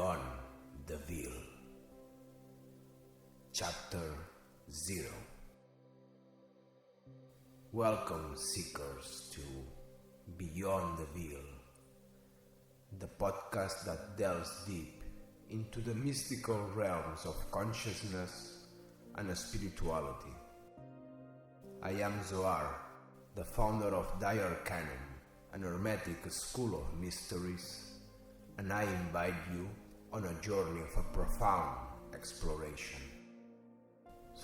Beyond the Veil. Chapter 0. Welcome, seekers, to Beyond the Veil, the podcast that delves deep into the mystical realms of consciousness and spirituality. I am Zohar, the founder of Dire Canon, an hermetic school of mysteries, and I invite you on a journey of a profound exploration.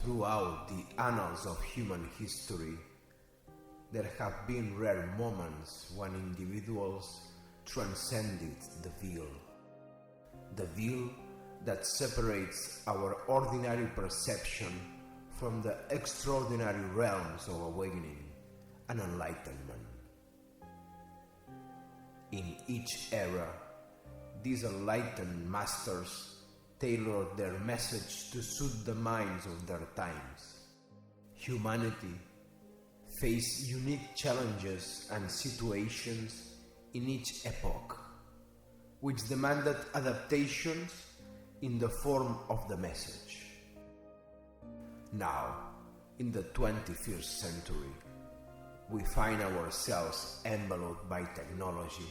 Throughout the annals of human history, there have been rare moments when individuals transcended the veil that separates our ordinary perception from the extraordinary realms of awakening and enlightenment. In each era, these enlightened masters tailored their message to suit the minds of their times. Humanity faced unique challenges and situations in each epoch, which demanded adaptations in the form of the message. Now, in the 21st century, we find ourselves enveloped by technology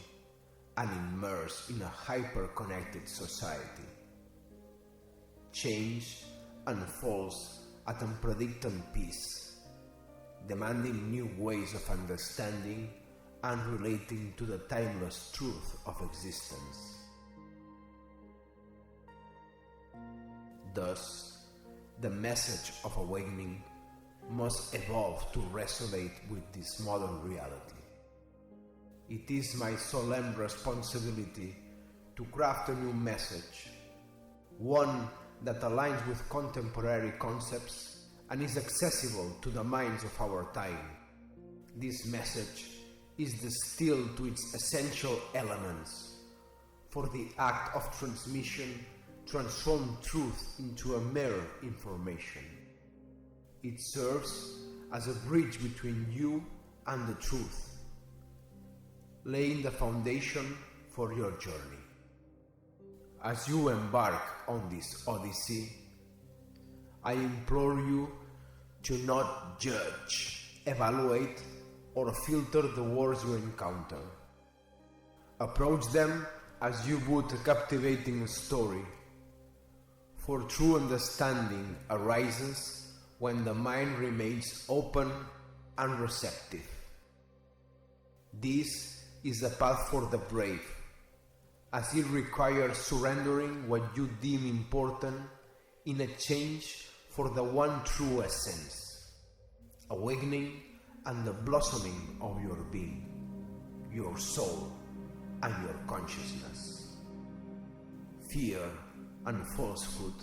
and immersed in a hyper-connected society. Change unfolds at unpredictable pace, demanding new ways of understanding and relating to the timeless truth of existence. Thus, the message of awakening must evolve to resonate with this modern reality. It is my solemn responsibility to craft a new message, one that aligns with contemporary concepts and is accessible to the minds of our time. This message is distilled to its essential elements, for the act of transmission transforms truth into a mere information. It serves as a bridge between you and the truth, laying the foundation for your journey. As you embark on this odyssey, I implore you to not judge, evaluate, or filter the words you encounter. Approach them as you would a captivating story, for true understanding arises when the mind remains open and receptive. This is the path for the brave, as it requires surrendering what you deem important in exchange for the one true essence, awakening and the blossoming of your being, your soul, and your consciousness. Fear and falsehood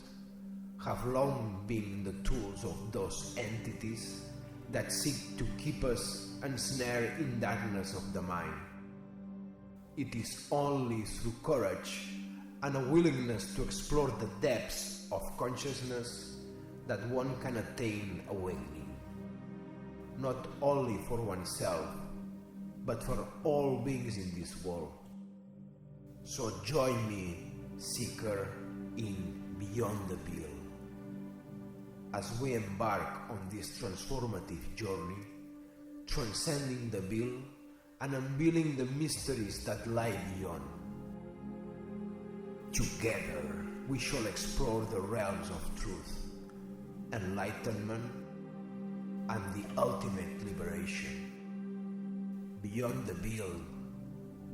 have long been the tools of those entities that seek to keep us ensnared in darkness of the mind. It is only through courage and a willingness to explore the depths of consciousness that one can attain awakening, not only for oneself, but for all beings in this world. So join me, seeker, in Beyond the Veil, as we embark on this transformative journey, transcending the veil and unveiling the mysteries that lie beyond. Together, we shall explore the realms of truth, enlightenment, and the ultimate liberation. Beyond the veil,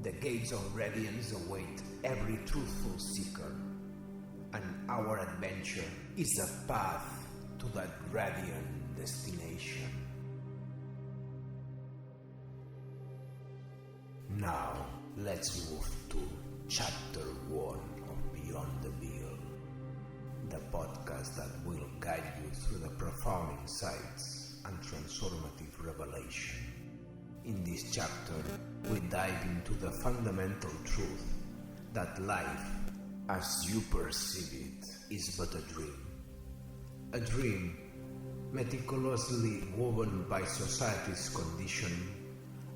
the gates of radiance await every truthful seeker, and our adventure is a path to that radiant destination. Now, let's move to Chapter 1 of Beyond the Veil, the podcast that will guide you through the profound insights and transformative revelation. In this chapter, we dive into the fundamental truth that life, as you perceive it, is but a dream meticulously woven by society's conditioning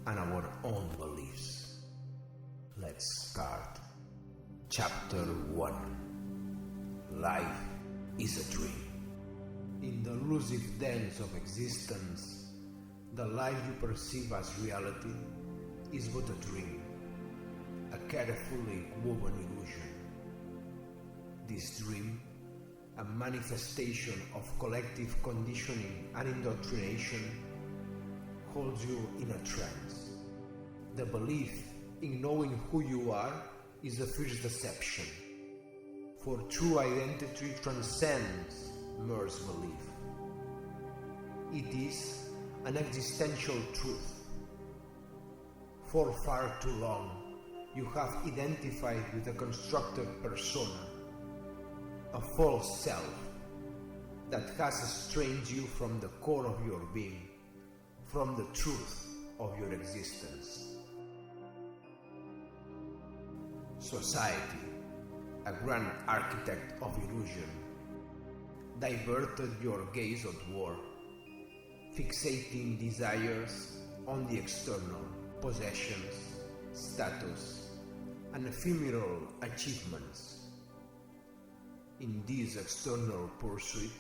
and our own beliefs. Let's start. Chapter 1. Life is a dream. In the elusive dance of existence, the life you perceive as reality is but a dream, a carefully woven illusion. This dream, a manifestation of collective conditioning and indoctrination, holds you in a trance. The belief in knowing who you are is a fierce deception, for true identity transcends mere belief. It is an existential truth. For far too long, you have identified with a constructed persona, a false self that has estranged you from the core of your being, from the truth of your existence. Society, a grand architect of illusion, diverted your gaze outward, fixating desires on the external, possessions, status, and ephemeral achievements. In this external pursuit,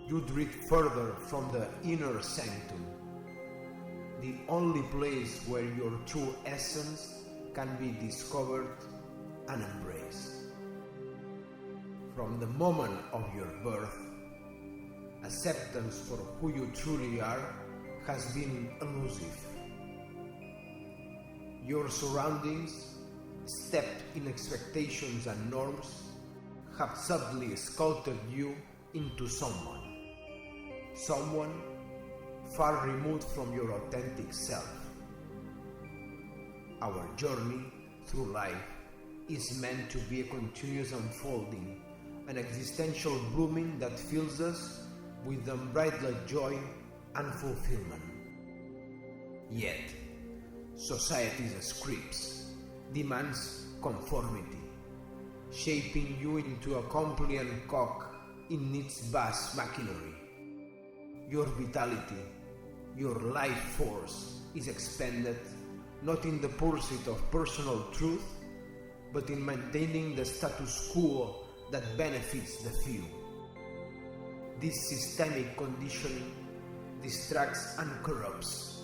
you drift further from the inner sanctum, the only place where your true essence can be discovered and embraced. From the moment of your birth, acceptance for who you truly are has been elusive. Your surroundings, steeped in expectations and norms, have subtly sculpted you into someone far removed from your authentic self. Our journey through life is meant to be a continuous unfolding, an existential blooming that fills us with unbridled joy and fulfillment. Yet, society's scripts demands conformity, shaping you into a compliant cog in its vast machinery. Your vitality, your life force is expended not in the pursuit of personal truth, but in maintaining the status quo that benefits the few. This systemic conditioning distracts and corrupts,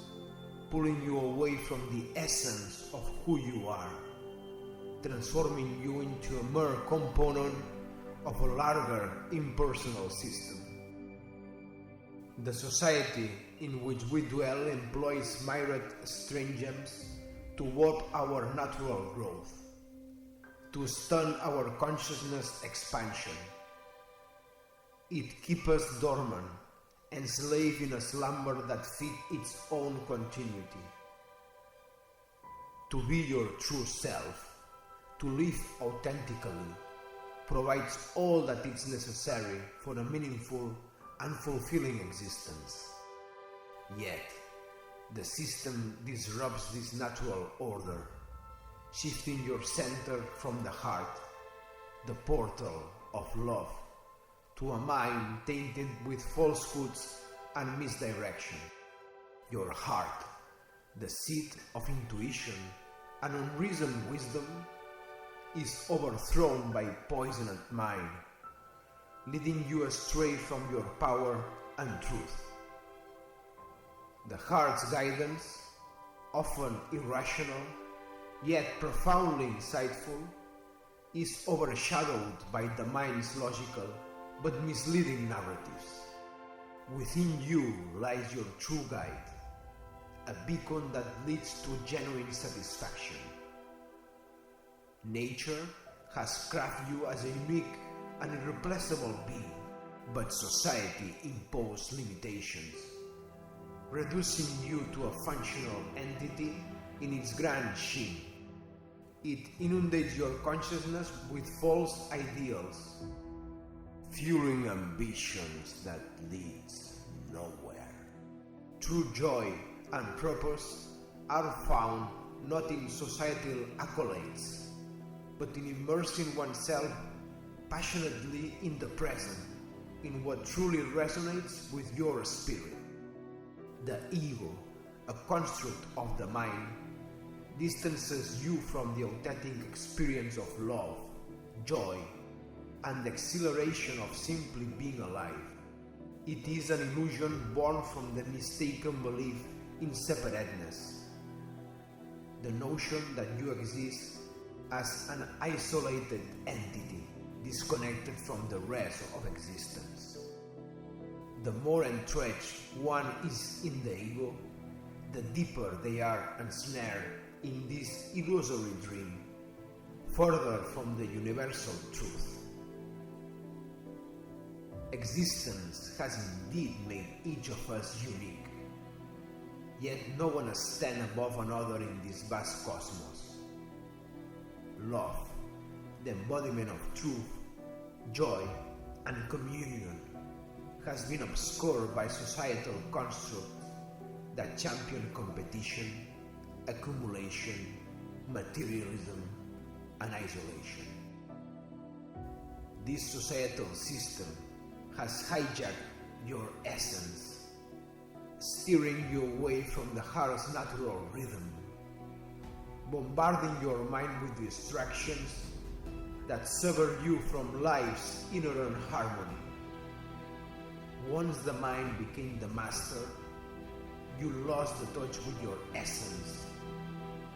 pulling you away from the essence of who you are, transforming you into a mere component of a larger impersonal system. The society in which we dwell employs myriad stratagems to warp our natural growth, to stun our consciousness expansion. It keeps us dormant, enslaved in a slumber that fits its own continuity. To be your true self, to live authentically, provides all that is necessary for a meaningful and fulfilling existence. Yet, the system disrupts this natural order, shifting your center from the heart, the portal of love, to a mind tainted with falsehoods and misdirection. Your heart, the seat of intuition and unreasoned wisdom, is overthrown by poisoned mind, leading you astray from your power and truth. The heart's guidance, often irrational, yet profoundly insightful, is overshadowed by the mind's logical but misleading narratives. Within you lies your true guide, a beacon that leads to genuine satisfaction. Nature has crafted you as a unique and irreplaceable being, but society imposed limitations, reducing you to a functional entity in its grand scheme. It inundates your consciousness with false ideals, fueling ambitions that leads nowhere. True joy and purpose are found not in societal accolades, but in immersing oneself passionately in the present, in what truly resonates with your spirit. The ego, a construct of the mind, distances you from the authentic experience of love, joy, and the exhilaration of simply being alive. It is an illusion born from the mistaken belief in separateness, the notion that you exist as an isolated entity, disconnected from the rest of existence. The more entrenched one is in the ego, the deeper they are ensnared in this illusory dream, further from the universal truth. Existence has indeed made each of us unique, yet no one stands above another in this vast cosmos. Love, the embodiment of truth, joy, and communion, has been obscured by societal constructs that champion competition, accumulation, materialism, and isolation. This societal system has hijacked your essence, steering you away from the heart's natural rhythm, bombarding your mind with distractions that sever you from life's inherent harmony. Once the mind became the master, you lost the touch with your essence,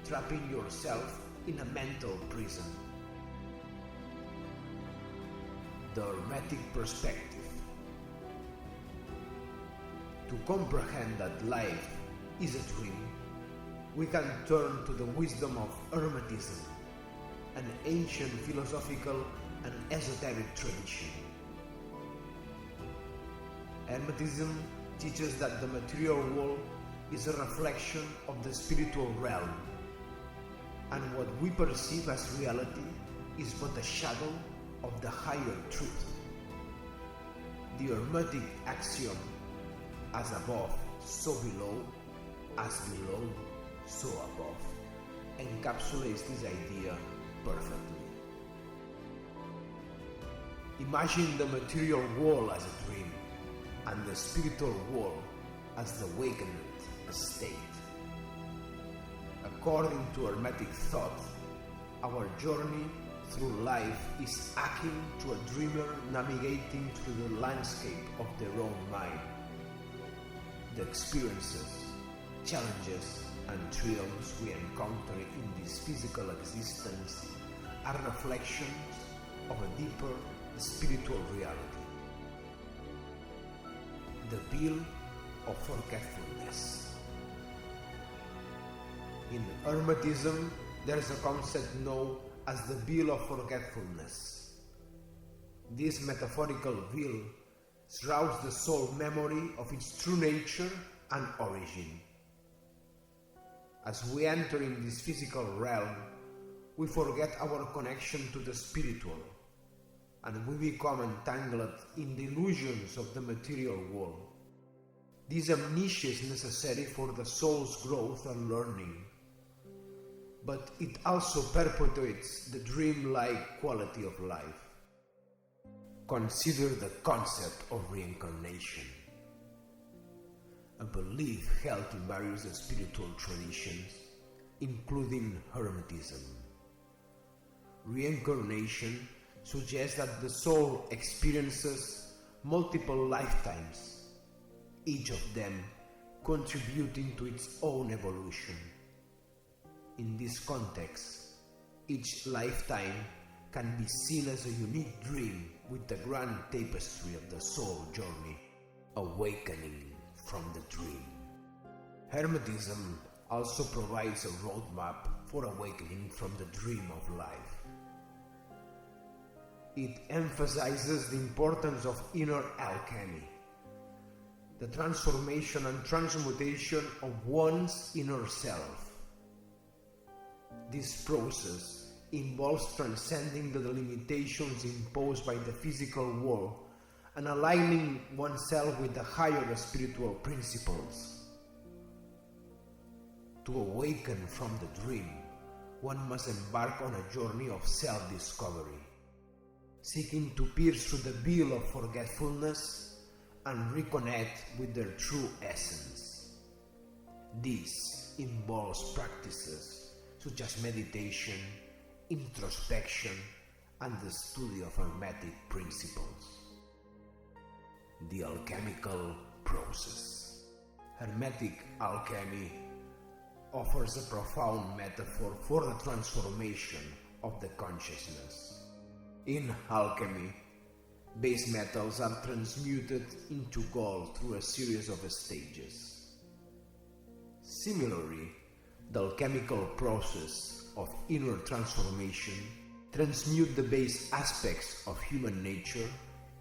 trapping yourself in a mental prison. The hermetic perspective. To comprehend that life is a dream, we can turn to the wisdom of Hermetism, an ancient philosophical and esoteric tradition. Hermetism teaches that the material world is a reflection of the spiritual realm, and what we perceive as reality is but a shadow of the higher truth. The Hermetic axiom, as above, so below, as below, so above, encapsulates this idea perfectly. Imagine the material world as a dream, and the spiritual world as the awakened state. According to Hermetic thought, our journey through life is akin to a dreamer navigating through the landscape of their own mind. The experiences, challenges, and triumphs we encounter in this physical existence are reflections of a deeper spiritual reality. The veil of forgetfulness. In Hermetism, there is a concept known as the veil of forgetfulness. This metaphorical veil shrouds the soul memory of its true nature and origin. As we enter in this physical realm, we forget our connection to the spiritual, and we become entangled in the illusions of the material world. This amnesia is necessary for the soul's growth and learning, but it also perpetuates the dream-like quality of life. Consider the concept of reincarnation, a belief held in various spiritual traditions, including Hermetism. Reincarnation suggests that the soul experiences multiple lifetimes, each of them contributing to its own evolution. In this context, each lifetime can be seen as a unique dream with the grand tapestry of the soul journey, awakening from the dream. Hermetism also provides a roadmap for awakening from the dream of life. It emphasizes the importance of inner alchemy, the transformation and transmutation of one's inner self. This process involves transcending the limitations imposed by the physical world and aligning oneself with the higher spiritual principles. To awaken from the dream, one must embark on a journey of self-discovery, seeking to pierce through the veil of forgetfulness and reconnect with their true essence. This involves practices such as meditation, introspection, and the study of hermetic principles. The alchemical process. Hermetic alchemy offers a profound metaphor for the transformation of the consciousness. In alchemy, base metals are transmuted into gold through a series of stages. Similarly, the alchemical process of inner transformation transmutes the base aspects of human nature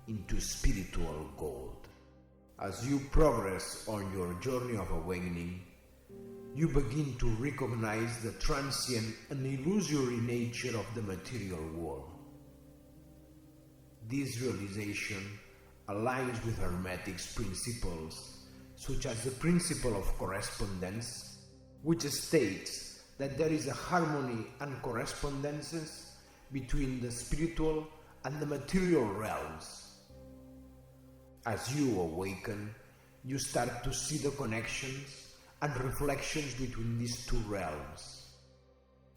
into spiritual gold. As you progress on your journey of awakening, you begin to recognize the transient and illusory nature of the material world. This realization aligns with Hermetic principles, such as the principle of correspondence, which states that there is a harmony and correspondences between the spiritual and the material realms. As you awaken, you start to see the connections and reflections between these two realms.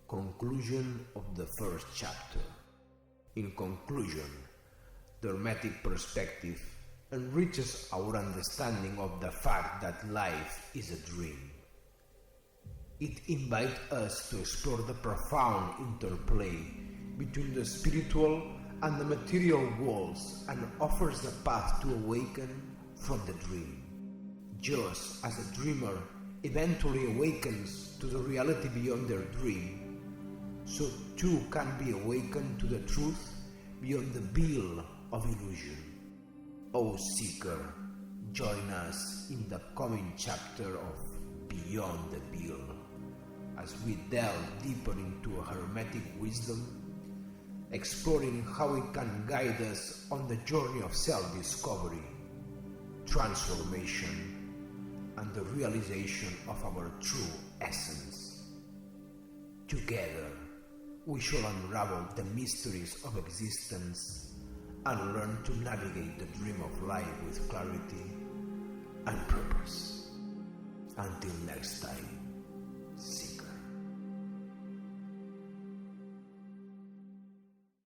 Conclusion of the first chapter. In conclusion, the Hermetic perspective enriches our understanding of the fact that life is a dream. It invites us to explore the profound interplay between the spiritual and the material worlds and offers the path to awaken from the dream. Just as a dreamer eventually awakens to the reality beyond their dream, so too can be awakened to the truth beyond the veil of illusion. O Seeker, join us in the coming chapter of Beyond the Veil, as we delve deeper into Hermetic wisdom, exploring how it can guide us on the journey of self-discovery, transformation, and the realization of our true essence. Together, we shall unravel the mysteries of existence and learn to navigate the dream of life with clarity and purpose. Until next time, see you.